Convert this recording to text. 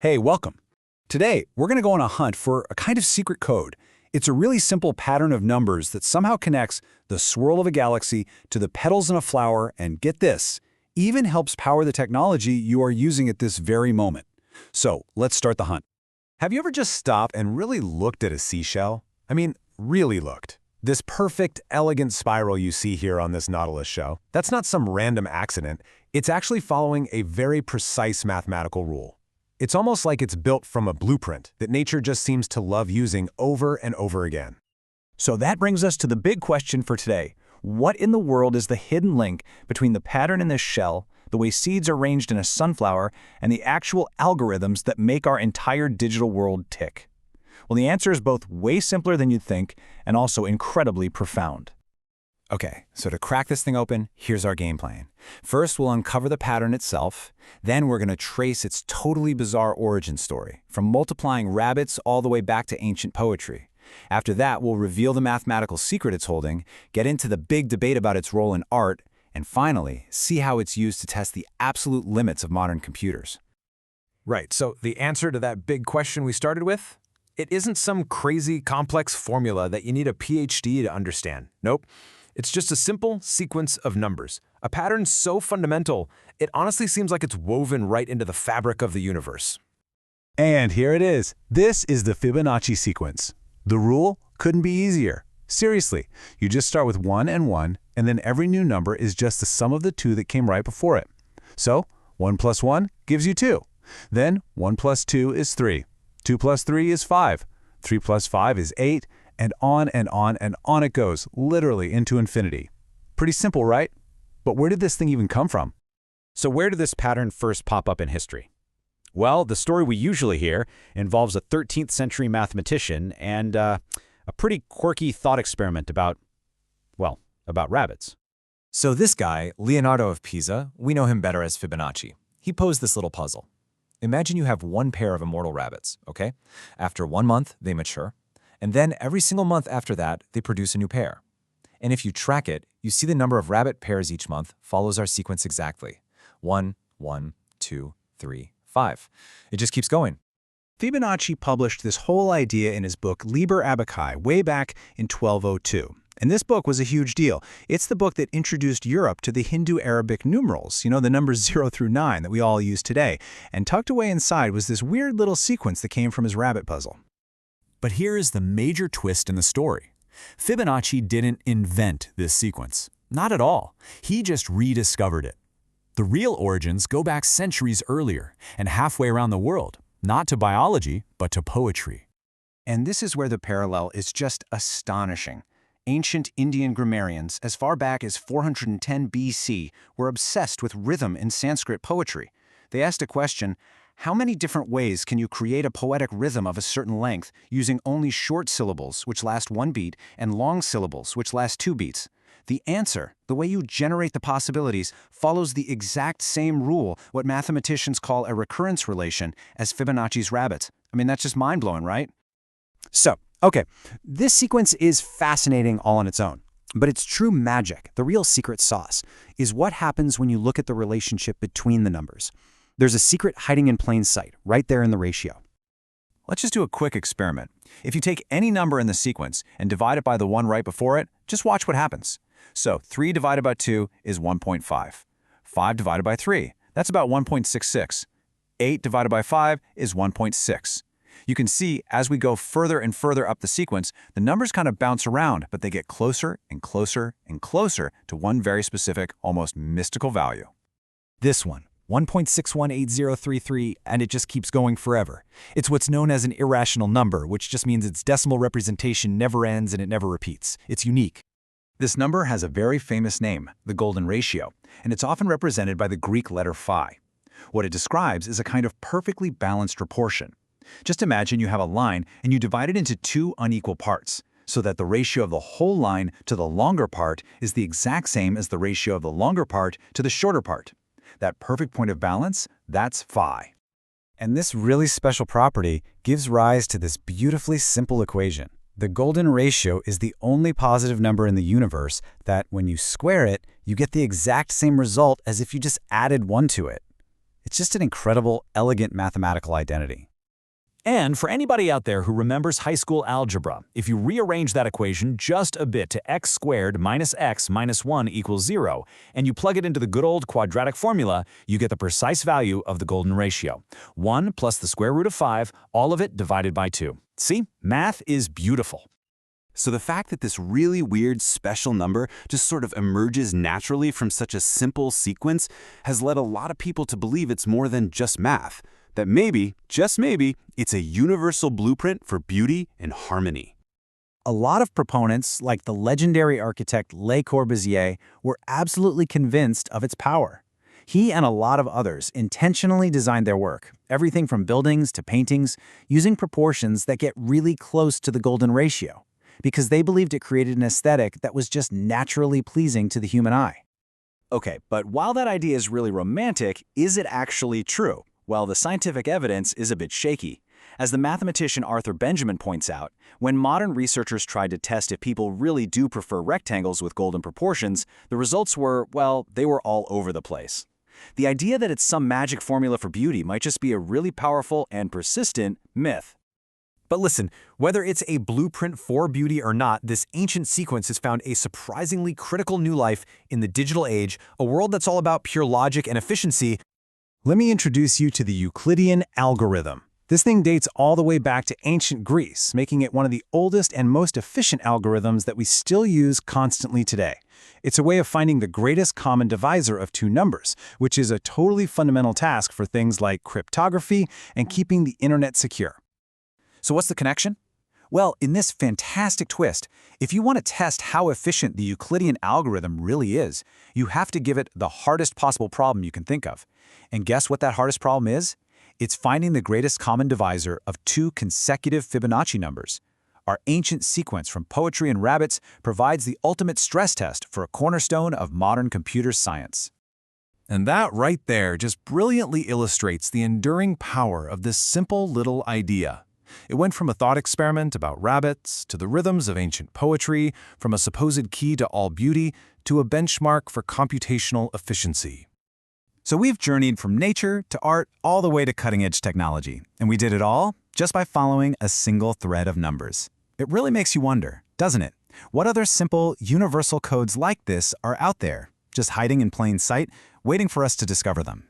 Hey, welcome. Today, we're going to go on a hunt for a kind of secret code. It's a really simple pattern of numbers that somehow connects the swirl of a galaxy to the petals in a flower and, get this, even helps power the technology you are using at this very moment. So, let's start the hunt. Have you ever just stopped and really looked at a seashell? I mean, really looked. This perfect, elegant spiral you see here on this Nautilus show, that's not some random accident. It's actually following a very precise mathematical rule. It's almost like it's built from a blueprint that nature just seems to love using over and over again. So that brings us to the big question for today. What in the world is the hidden link between the pattern in this shell, the way seeds are arranged in a sunflower, and the actual algorithms that make our entire digital world tick? Well, the answer is both way simpler than you'd think and also incredibly profound. Okay, so to crack this thing open, here's our game plan. First, we'll uncover the pattern itself. Then we're going to trace its totally bizarre origin story, from multiplying rabbits all the way back to ancient poetry. After that, we'll reveal the mathematical secret it's holding, get into the big debate about its role in art, and finally, see how it's used to test the absolute limits of modern computers. Right, so the answer to that big question we started with? It isn't some crazy, complex formula that you need a PhD to understand. Nope. It's just a simple sequence of numbers, a pattern so fundamental, it honestly seems like it's woven right into the fabric of the universe. And here it is. This is the Fibonacci sequence. The rule couldn't be easier. Seriously, you just start with 1 and 1, and then every new number is just the sum of the two that came right before it. So 1 plus 1 gives you 2. Then 1 plus 2 is 3. 2 plus 3 is 5. 3 plus 5 is 8. And on and on and on it goes, literally into infinity. Pretty simple, right? But where did this thing even come from? So where did this pattern first pop up in history? Well, the story we usually hear involves a 13th century mathematician and a pretty quirky thought experiment about rabbits. So this guy, Leonardo of Pisa, we know him better as Fibonacci. He posed this little puzzle. Imagine you have one pair of immortal rabbits, okay? After 1 month, they mature. And then every single month after that, they produce a new pair. And if you track it, you see the number of rabbit pairs each month follows our sequence exactly. 1, 1, 2, 3, 5. It just keeps going. Fibonacci published this whole idea in his book Liber Abaci way back in 1202. And this book was a huge deal. It's the book that introduced Europe to the Hindu-Arabic numerals, the numbers 0 through 9 that we all use today. And tucked away inside was this weird little sequence that came from his rabbit puzzle. But here is the major twist in the story. Fibonacci didn't invent this sequence. Not at all. He just rediscovered it. The real origins go back centuries earlier and halfway around the world, not to biology, but to poetry. And this is where the parallel is just astonishing. Ancient Indian grammarians, as far back as 410 BC, were obsessed with rhythm in Sanskrit poetry. They asked a question: how many different ways can you create a poetic rhythm of a certain length using only short syllables, which last 1 beat, and long syllables, which last 2 beats? The answer, the way you generate the possibilities, follows the exact same rule, what mathematicians call a recurrence relation, as Fibonacci's rabbits. I mean, that's just mind-blowing, right? So, okay, this sequence is fascinating all on its own. But its true magic, the real secret sauce, is what happens when you look at the relationship between the numbers. There's a secret hiding in plain sight, right there in the ratio. Let's just do a quick experiment. If you take any number in the sequence and divide it by the one right before it, just watch what happens. So 3 divided by 2 is 1.5. 5 divided by 3, that's about 1.66. 8 divided by 5 is 1.6. You can see as we go further and further up the sequence, the numbers kind of bounce around, but they get closer and closer and closer to one very specific, almost mystical value. This one, 1.618033, and it just keeps going forever. It's what's known as an irrational number, which just means its decimal representation never ends and it never repeats. It's unique. This number has a very famous name, the golden ratio, and it's often represented by the Greek letter phi. What it describes is a kind of perfectly balanced proportion. Just imagine you have a line and you divide it into 2 unequal parts, so that the ratio of the whole line to the longer part is the exact same as the ratio of the longer part to the shorter part. That perfect point of balance, that's phi. And this really special property gives rise to this beautifully simple equation. The golden ratio is the only positive number in the universe that, when you square it, you get the exact same result as if you just added 1 to it. It's just an incredible, elegant mathematical identity. And for anybody out there who remembers high school algebra, if you rearrange that equation just a bit to x squared minus x minus 1 equals 0, and you plug it into the good old quadratic formula, you get the precise value of the golden ratio. 1 plus the square root of 5, all of it divided by 2. See? Math is beautiful. So the fact that this really weird special number just sort of emerges naturally from such a simple sequence has led a lot of people to believe it's more than just math. That maybe, just maybe, it's a universal blueprint for beauty and harmony. A lot of proponents, like the legendary architect Le Corbusier, were absolutely convinced of its power. He and a lot of others intentionally designed their work, everything from buildings to paintings, using proportions that get really close to the golden ratio, because they believed it created an aesthetic that was just naturally pleasing to the human eye. Okay, but while that idea is really romantic, is it actually true? Well, the scientific evidence is a bit shaky. As the mathematician Arthur Benjamin points out, when modern researchers tried to test if people really do prefer rectangles with golden proportions, the results were, well, they were all over the place. The idea that it's some magic formula for beauty might just be a really powerful and persistent myth. But listen, whether it's a blueprint for beauty or not, this ancient sequence has found a surprisingly critical new life in the digital age, a world that's all about pure logic and efficiency. Let me introduce you to the Euclidean algorithm. This thing dates all the way back to ancient Greece, making it one of the oldest and most efficient algorithms that we still use constantly today. It's a way of finding the greatest common divisor of two numbers, which is a totally fundamental task for things like cryptography and keeping the internet secure. So what's the connection? Well, in this fantastic twist, if you want to test how efficient the Euclidean algorithm really is, you have to give it the hardest possible problem you can think of. And guess what that hardest problem is? It's finding the greatest common divisor of two consecutive Fibonacci numbers. Our ancient sequence from poetry and rabbits provides the ultimate stress test for a cornerstone of modern computer science. And that right there just brilliantly illustrates the enduring power of this simple little idea. It went from a thought experiment about rabbits to the rhythms of ancient poetry, from a supposed key to all beauty to a benchmark for computational efficiency. So we've journeyed from nature to art all the way to cutting-edge technology, and we did it all just by following a single thread of numbers. It really makes you wonder, doesn't it? What other simple, universal codes like this are out there, just hiding in plain sight, waiting for us to discover them?